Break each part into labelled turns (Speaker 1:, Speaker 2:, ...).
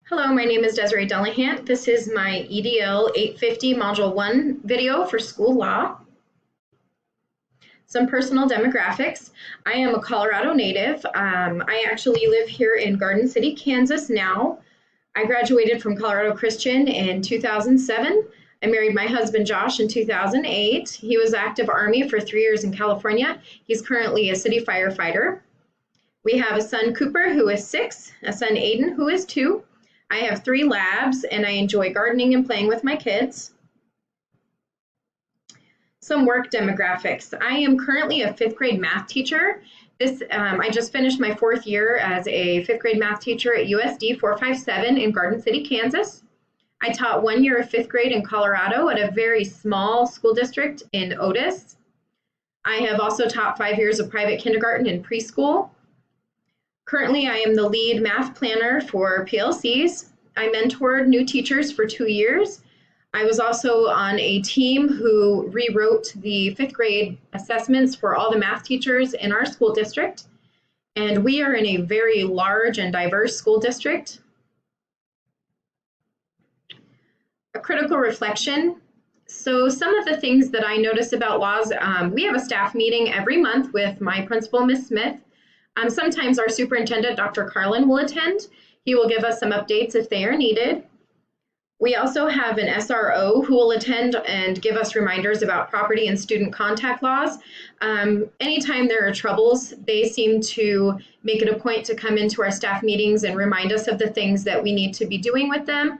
Speaker 1: Hello, my name is Desiree Delahant. This is my EDL 850 Module 1 video for school law. Some personal demographics. I am a Colorado native. I actually live here in Garden City, Kansas now. I graduated from Colorado Christian in 2007. I married my husband Josh in 2008. He was active Army for 3 years in California. He's currently a city firefighter. We have a son, Cooper, who is 6, a son, Aiden, who is 2. I have 3 labs, and I enjoy gardening and playing with my kids. Some work demographics. I am currently a 5th grade math teacher. I just finished my 4th year as a 5th grade math teacher at USD 457 in Garden City, Kansas. I taught 1 year of 5th grade in Colorado at a very small school district in Otis. I have also taught 5 years of private kindergarten and preschool. Currently, I am the lead math planner for PLCs. I mentored new teachers for 2 years. I was also on a team who rewrote the 5th grade assessments for all the math teachers in our school district. And we are in a very large and diverse school district. A critical reflection. So some of the things that I notice about laws, we have a staff meeting every month with my principal, Ms. Smith. Sometimes our superintendent, Dr. Carlin, will attend. He will give us some updates if they are needed. We also have an SRO who will attend and give us reminders about property and student contact laws. Anytime there are troubles, they seem to make it a point to come into our staff meetings and remind us of the things that we need to be doing with them.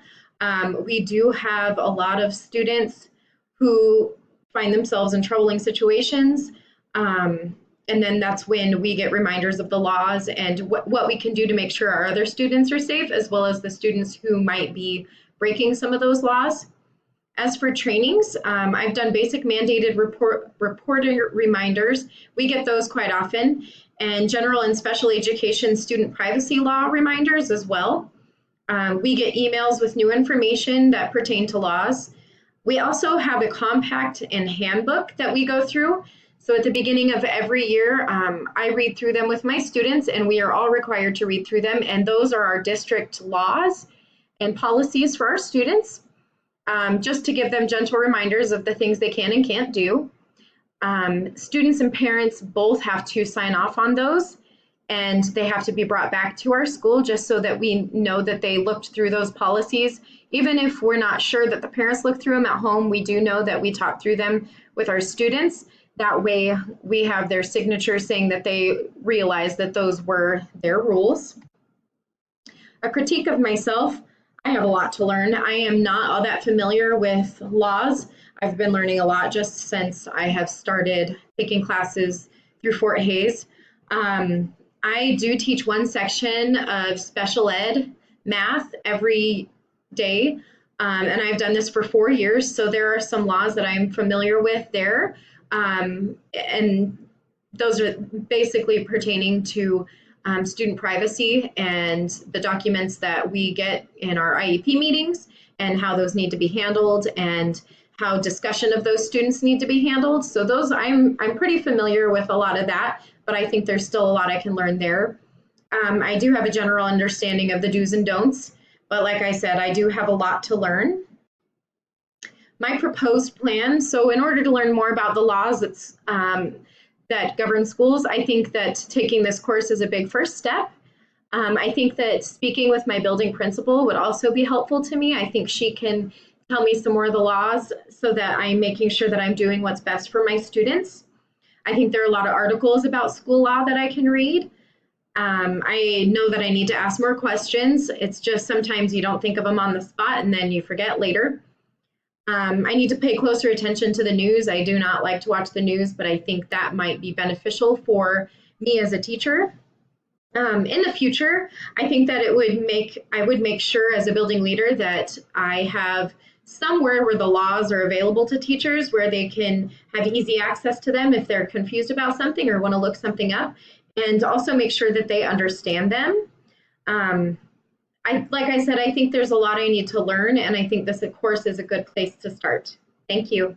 Speaker 1: We do have a lot of students who find themselves in troubling situations. And then that's when we get reminders of the laws and what we can do to make sure our other students are safe, as well as the students who might be breaking some of those laws. As for trainings, I've done basic mandated reporting reminders. We get those quite often, and general and special education student privacy law reminders as well. We get emails with new information that pertain to laws. We also have a compact and handbook that we go through. So at the beginning of every year, I read through them with my students, and we are all required to read through them. And those are our district laws and policies for our students, just to give them gentle reminders of the things they can and can't do. Students and parents both have to sign off on those, and they have to be brought back to our school just so that we know that they looked through those policies. Even if we're not sure that the parents looked through them at home, we do know that we talked through them with our students. That way we have their signature saying that they realize that those were their rules. A critique of myself. I have a lot to learn. I am not all that familiar with laws. I've been learning a lot just since I have started taking classes through Fort Hays. I do teach one section of special ed math every day, and I've done this for 4 years, so there are some laws that I'm familiar with there. And those are basically pertaining to student privacy and the documents that we get in our IEP meetings and how those need to be handled and how discussion of those students need to be handled. So those I'm pretty familiar with a lot of that, but I think there's still a lot I can learn there. I do have a general understanding of the do's and don'ts, but like I said, I do have a lot to learn. My proposed plan, so in order to learn more about the laws that govern schools, I think that taking this course is a big first step. I think that speaking with my building principal would also be helpful to me. I think she can tell me some more of the laws so that I'm making sure that I'm doing what's best for my students. I think there are a lot of articles about school law that I can read. I know that I need to ask more questions. It's just sometimes you don't think of them on the spot and then you forget later. I need to pay closer attention to the news. I do not like to watch the news, but I think that might be beneficial for me as a teacher. In the future, I think that I would make sure as a building leader that I have somewhere where the laws are available to teachers, where they can have easy access to them if they're confused about something or want to look something up, and also make sure that they understand them. Like I said, I think there's a lot I need to learn, and I think this course is a good place to start. Thank you.